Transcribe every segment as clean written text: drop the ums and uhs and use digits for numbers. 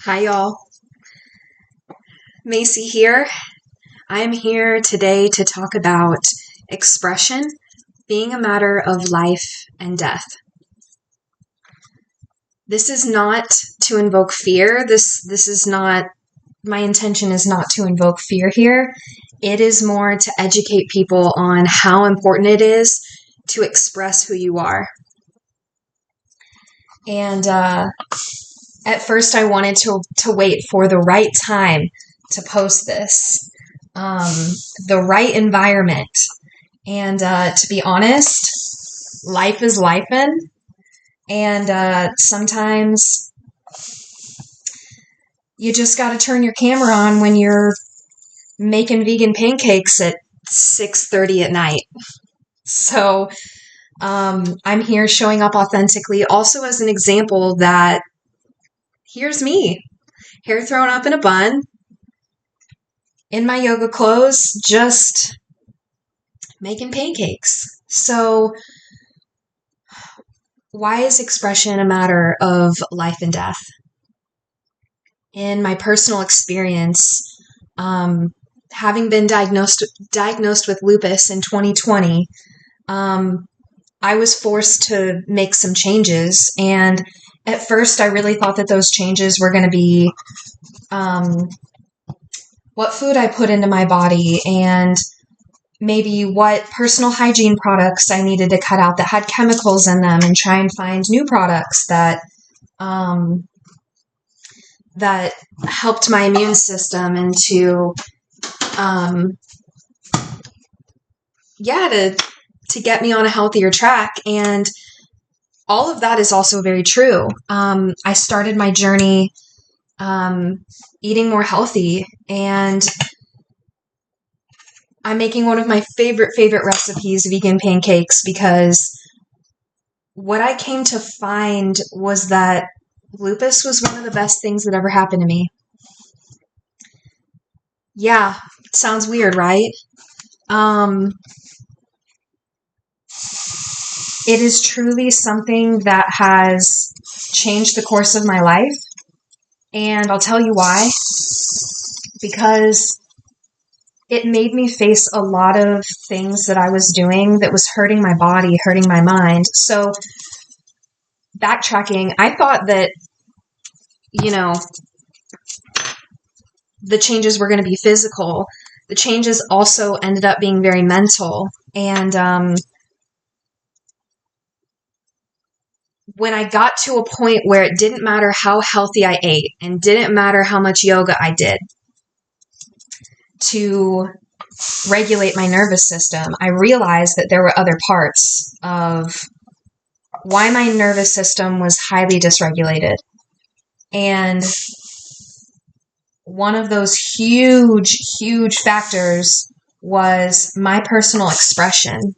Hi, y'all. Macy here. I'm here today to talk about expression being a matter of life and death. This is not to invoke fear. This is not, my intention is not to invoke fear here. It is more to educate people on how important it is to express who you are. And at first I wanted to wait for the right time to post this, the right environment. And to be honest, life is lifing. And sometimes you just got to turn your camera on when you're making vegan pancakes at 6:30 at night. So I'm here showing up authentically, also as an example that here's me, hair thrown up in a bun, in my yoga clothes, just making pancakes. So why is expression a matter of life and death? In my personal experience, having been diagnosed with lupus in 2020, I was forced to make some changes. And at first, I really thought that those changes were going to be what food I put into my body and maybe what personal hygiene products I needed to cut out that had chemicals in them, and try and find new products that that helped my immune system and to get me on a healthier track. And all of that is also very true. I started my journey eating more healthy, and I'm making one of my favorite recipes, vegan pancakes, because what I came to find was that lupus was one of the best things that ever happened to me. Yeah, sounds weird, right? It is truly something that has changed the course of my life, and I'll tell you why. Because it made me face a lot of things that I was doing that was hurting my body, hurting my mind. So, backtracking, I thought that, the changes were going to be physical. The changes also ended up being very mental. And when I got to a point where it didn't matter how healthy I ate and didn't matter how much yoga I did to regulate my nervous system, I realized that there were other parts of why my nervous system was highly dysregulated. And one of those huge factors was my personal expression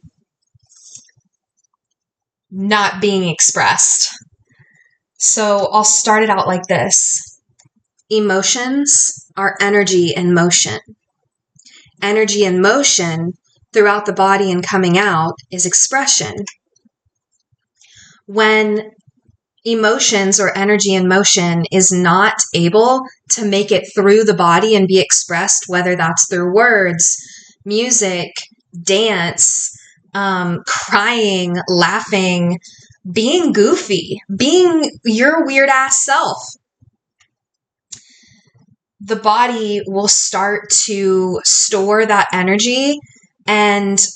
not being expressed. So I'll start it out like this. Emotions are energy in motion. Energy in motion throughout the body and coming out is expression. When emotions or energy in motion is not able to make it through the body and be expressed, whether that's through words, music, dance, crying, laughing, being goofy, being your weird ass self, the body will start to store that energy and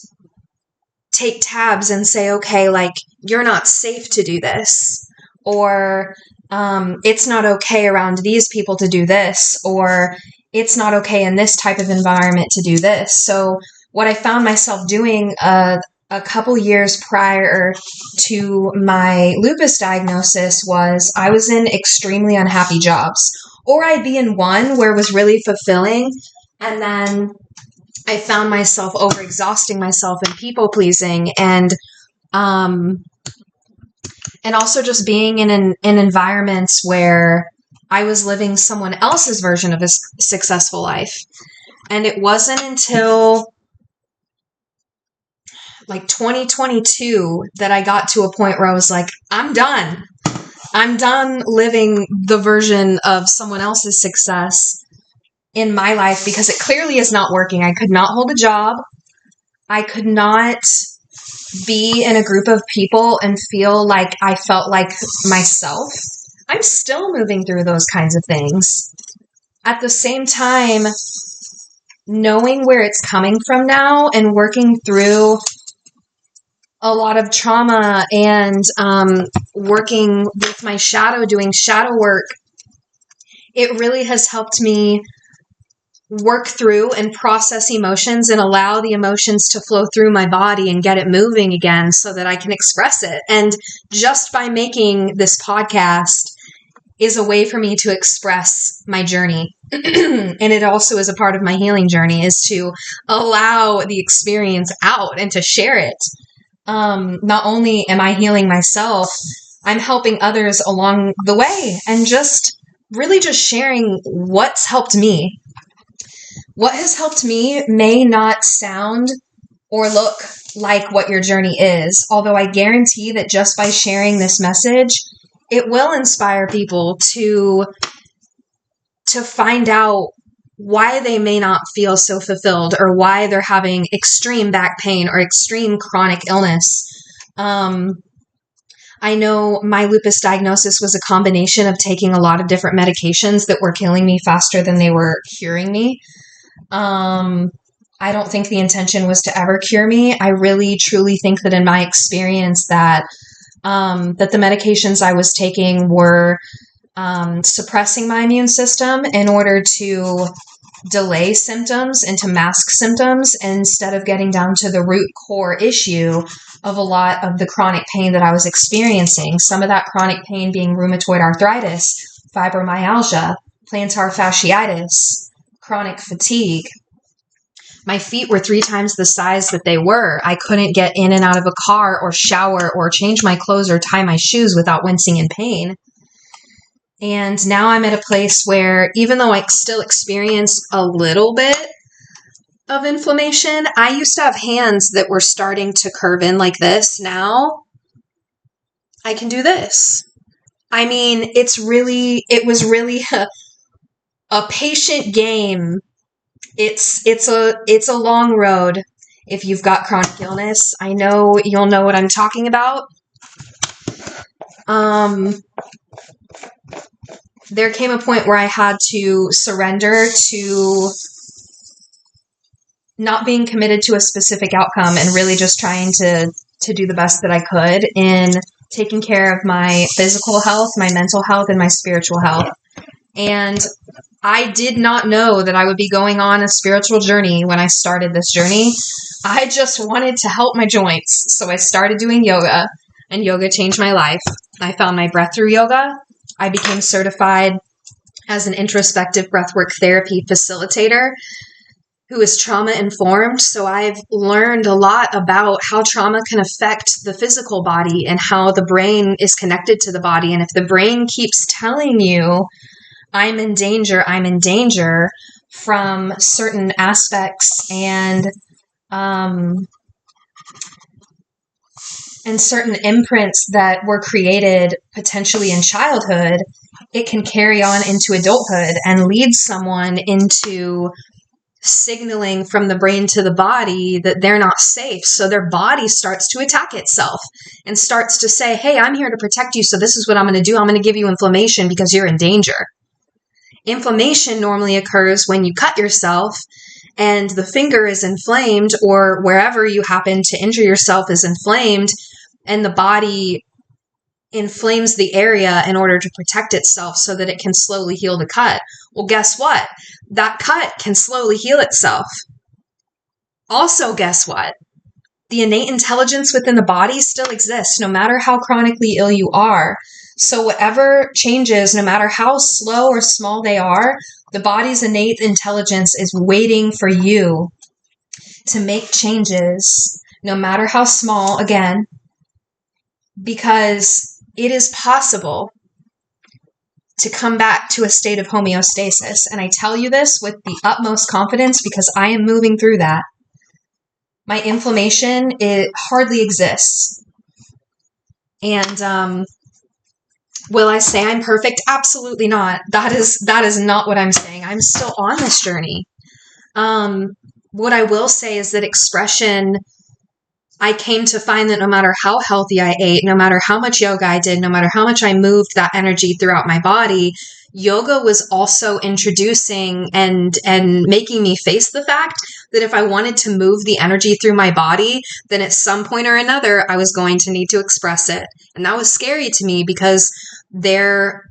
take tabs and say, okay, like, you're not safe to do this, or it's not okay around these people to do this, or it's not okay in this type of environment to do this. So what I found myself doing a couple years prior to my lupus diagnosis was I was in extremely unhappy jobs, or I'd be in one where it was really fulfilling, and then I found myself overexhausting myself and people pleasing, and also just being in environments where I was living someone else's version of a successful life. And it wasn't until like 2022 that I got to a point where I was like, I'm done. I'm done living the version of someone else's success in my life because it clearly is not working. I could not hold a job. I could not be in a group of people and feel like I felt like myself. I'm still moving through those kinds of things. At the same time, knowing where it's coming from now and working through a lot of trauma and working with my shadow, doing shadow work, it really has helped me work through and process emotions and allow the emotions to flow through my body and get it moving again so that I can express it. And just by making this podcast is a way for me to express my journey. And it also is a part of my healing journey, is to allow the experience out and to share it. Not only am I healing myself, I'm helping others along the way and just really just sharing what's helped me. What has helped me may not sound or look like what your journey is, although I guarantee that just by sharing this message, it will inspire people to find out why they may not feel so fulfilled or why they're having extreme back pain or extreme chronic illness. I know my lupus diagnosis was a combination of taking a lot of different medications that were killing me faster than they were curing me. I don't think the intention was to ever cure me. I really, truly think that in my experience that the medications I was taking were suppressing my immune system in order to delay symptoms and to mask symptoms instead of getting down to the root core issue of a lot of the chronic pain that I was experiencing. Some of that chronic pain being rheumatoid arthritis, fibromyalgia, plantar fasciitis, chronic fatigue. My feet were 3 times the size that they were. I couldn't get in and out of a car or shower or change my clothes or tie my shoes without wincing in pain. And now I'm at a place where even though I still experience a little bit of inflammation, I used to have hands that were starting to curve in like this. Now I can do this. I mean, it was really a patient game. It's a long road if you've got chronic illness. I know you'll know what I'm talking about. There came a point where I had to surrender to not being committed to a specific outcome and really just trying to do the best that I could in taking care of my physical health, my mental health, and my spiritual health. And I did not know that I would be going on a spiritual journey when I started this journey. I just wanted to help my joints. So I started doing yoga, and yoga changed my life. I found my breath through yoga. I became certified as an introspective breathwork therapy facilitator who is trauma informed. So I've learned a lot about how trauma can affect the physical body and how the brain is connected to the body. And if the brain keeps telling you, I'm in danger from certain aspects and certain imprints that were created potentially in childhood, it can carry on into adulthood and lead someone into signaling from the brain to the body that they're not safe. So their body starts to attack itself and starts to say, hey, I'm here to protect you. So this is what I'm going to do. I'm going to give you inflammation because you're in danger. Inflammation normally occurs when you cut yourself and the finger is inflamed, or wherever you happen to injure yourself is inflamed, and the body inflames the area in order to protect itself so that it can slowly heal the cut. Well, guess what? That cut can slowly heal itself. Also, guess what? The innate intelligence within the body still exists, no matter how chronically ill you are. So whatever changes, no matter how slow or small they are, the body's innate intelligence is waiting for you to make changes, no matter how small, again, because it is possible to come back to a state of homeostasis. And I tell you this with the utmost confidence because I am moving through that. My inflammation, it hardly exists. And Will I say I'm perfect? Absolutely not. That is not what I'm saying. I'm still on this journey. What I will say is that expression, I came to find that no matter how healthy I ate, no matter how much yoga I did, no matter how much I moved that energy throughout my body, yoga was also introducing and making me face the fact that if I wanted to move the energy through my body, then at some point or another, I was going to need to express it. And that was scary to me because there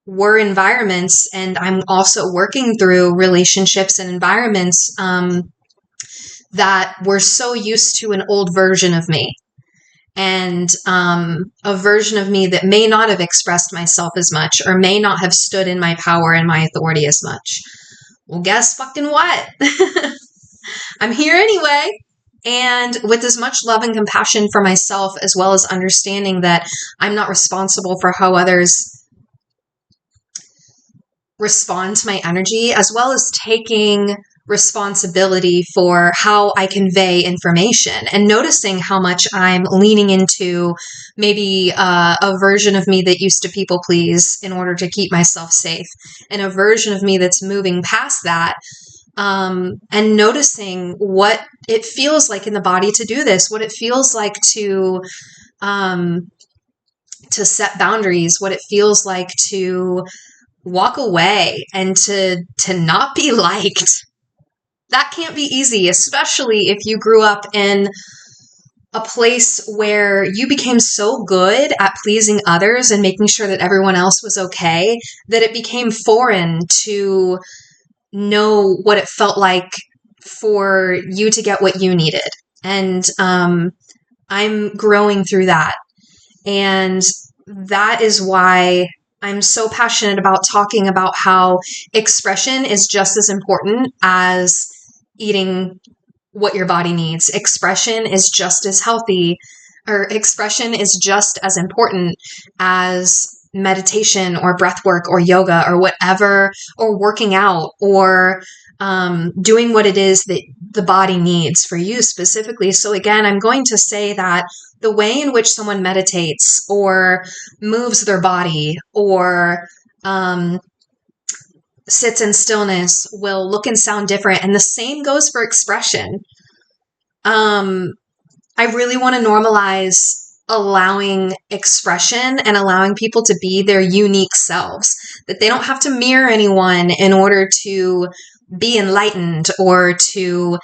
were environments, and I'm also working through relationships and environments that were so used to an old version of me, and a version of me that may not have expressed myself as much or may not have stood in my power and my authority as much. Well, guess fucking what? I'm here anyway. And with as much love and compassion for myself, as well as understanding that I'm not responsible for how others respond to my energy, as well as taking responsibility for how I convey information and noticing how much I'm leaning into maybe a version of me that used to people please in order to keep myself safe, and a version of me that's moving past that, and noticing what it feels like in the body to do this, what it feels like to set boundaries, what it feels like to walk away and to not be liked. That can't be easy, especially if you grew up in a place where you became so good at pleasing others and making sure that everyone else was okay that it became foreign to know what it felt like for you to get what you needed. And I'm growing through that. And that is why I'm so passionate about talking about how expression is just as important as eating what your body needs. Expression is just as healthy, or expression is just as important as meditation or breath work or yoga or whatever, or working out, or doing what it is that the body needs for you specifically. So again, I'm going to say that the way in which someone meditates or moves their body or sits in stillness will look and sound different. And the same goes for expression. I really want to normalize allowing expression and allowing people to be their unique selves, that they don't have to mirror anyone in order to be enlightened or to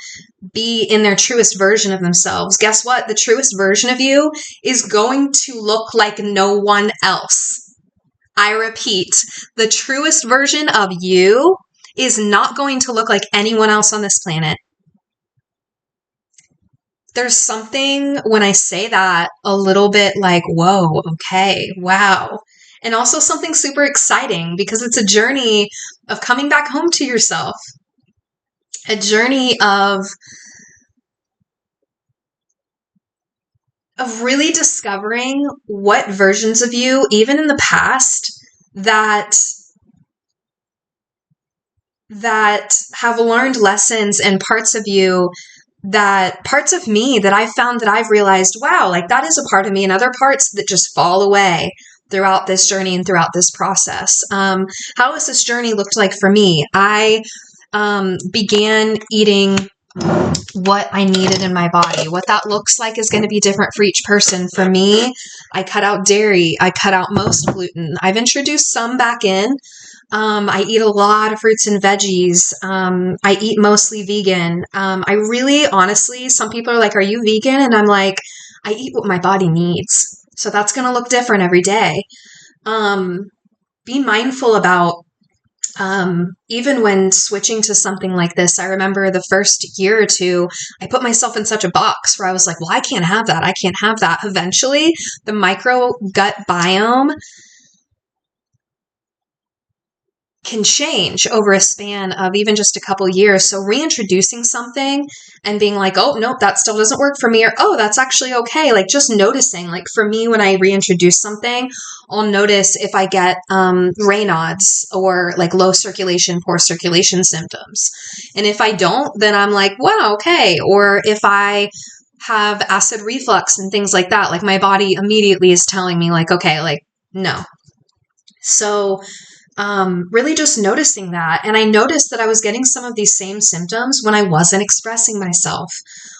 be in their truest version of themselves. Guess what? The truest version of you is going to look like no one else. I repeat, the truest version of you is not going to look like anyone else on this planet. There's something when I say that a little bit like, whoa, okay, wow. And also something super exciting because it's a journey of coming back home to yourself. A journey of really discovering what versions of you, even in the past, that have learned lessons and parts of you, that parts of me that I've found that I've realized, wow, like that is a part of me, and other parts that just fall away throughout this journey and throughout this process. How has this journey looked like for me? I began eating what I needed in my body. What that looks like is going to be different for each person. For me, I cut out dairy. I cut out most gluten. I've introduced some back in. I eat a lot of fruits and veggies. I eat mostly vegan. I really, honestly, some people are like, are you vegan? And I'm like, I eat what my body needs. So that's going to look different every day. Be mindful about even when switching to something like this. I remember the first year or two, I put myself in such a box where I was like, well, I can't have that. I can't have that. Eventually, the micro gut biome can change over a span of even just a couple years. So reintroducing something and being like, oh, nope, that still doesn't work for me, or, oh, that's actually okay. Like just noticing, like for me, when I reintroduce something, I'll notice if I get Raynaud's or like low circulation, poor circulation symptoms. And if I don't, then I'm like, wow, okay. Or if I have acid reflux and things like that, like my body immediately is telling me like, okay, like, no, So really just noticing that. And I noticed that I was getting some of these same symptoms when I wasn't expressing myself,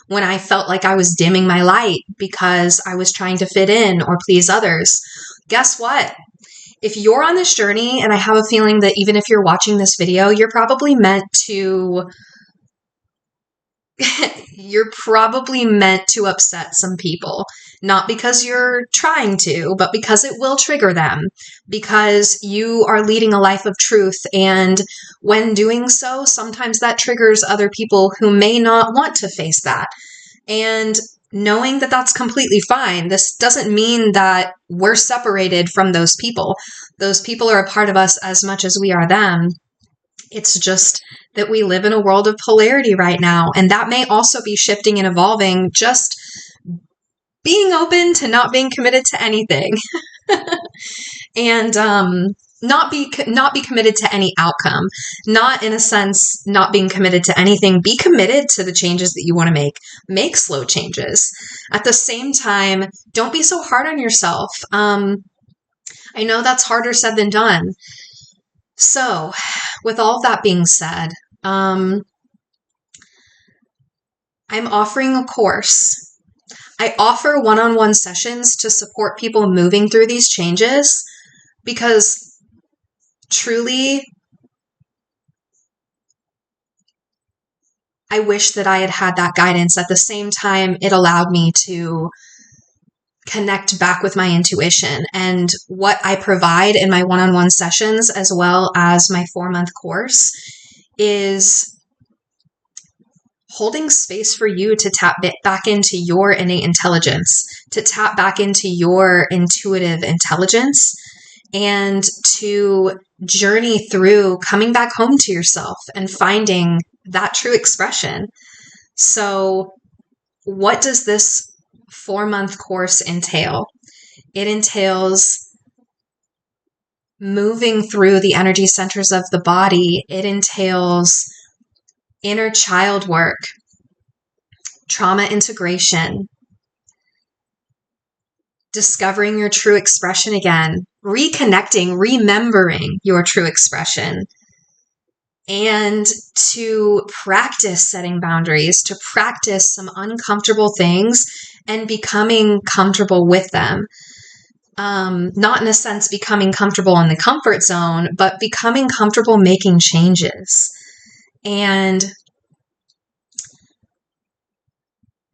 when I felt like I was dimming my light because I was trying to fit in or please others. Guess what? If you're on this journey, and I have a feeling that even if you're watching this video, you're probably meant to upset some people, not because you're trying to, but because it will trigger them, because you are leading a life of truth. And when doing so, sometimes that triggers other people who may not want to face that. And knowing that that's completely fine. This doesn't mean that we're separated from those people. Those people are a part of us as much as we are them. It's just that we live in a world of polarity right now, and that may also be shifting and evolving, just being open to not being committed to anything. And not be committed to any outcome. Not in a sense not being committed to anything. Be committed to the changes that you want to make. Make slow changes. At the same time, don't be so hard on yourself. I know that's harder said than done. So, with all of that being said, I'm offering a course. I offer one-on-one sessions to support people moving through these changes because truly, I wish that I had had that guidance. At the same time, it allowed me to connect back with my intuition, and what I provide in my one-on-one sessions, as well as my 4-month course, is holding space for you to tap back into your innate intelligence, to tap back into your intuitive intelligence, and to journey through coming back home to yourself and finding that true expression. So, what does this 4-month course entail? It entails moving through the energy centers of the body. It entails inner child work, trauma integration, discovering your true expression again, reconnecting, remembering your true expression, and to practice setting boundaries, to practice some uncomfortable things and becoming comfortable with them. Not in a sense becoming comfortable in the comfort zone, but becoming comfortable making changes. And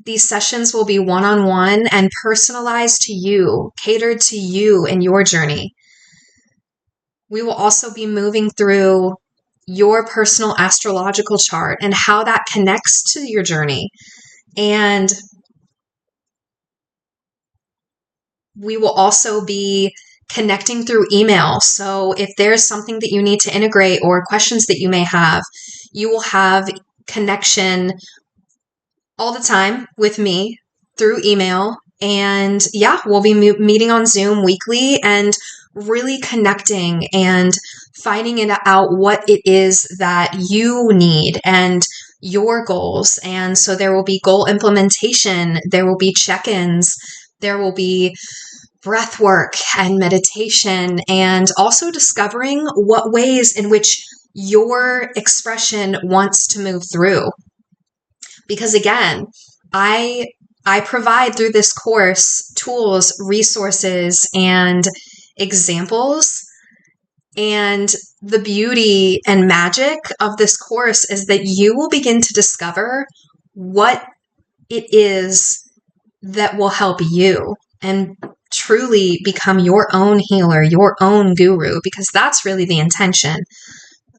these sessions will be one-on-one and personalized to you, catered to you in your journey. We will also be moving through your personal astrological chart and how that connects to your journey. And we will also be connecting through email. So if there's something that you need to integrate or questions that you may have, you will have connection all the time with me through email. And yeah, we'll be meeting on Zoom weekly and really connecting and finding it out what it is that you need and your goals. And so there will be goal implementation, there will be check-ins, there will be breathwork and meditation, and also discovering what ways in which your expression wants to move through. Because again, I provide through this course tools, resources, and examples. And the beauty and magic of this course is that you will begin to discover what it is that will help you and truly become your own healer, your own guru, because that's really the intention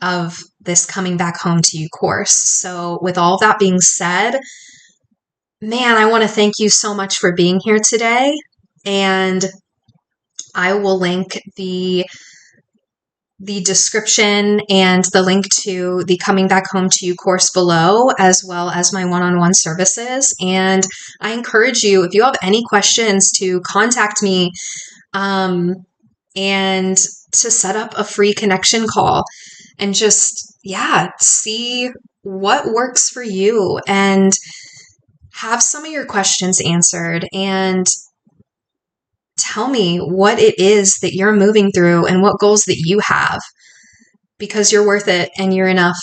of this Coming Back Home to You course. So with all that being said, man, I want to thank you so much for being here today. And I will link the description and the link to the Coming Back Home to You course below, as well as my one-on-one services. And I encourage you, if you have any questions, to contact me and to set up a free connection call and just, see what works for you and have some of your questions answered. And tell me what it is that you're moving through and what goals that you have, because you're worth it and you're enough.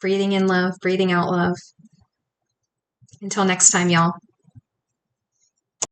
Breathing in love, breathing out love. Until next time, y'all.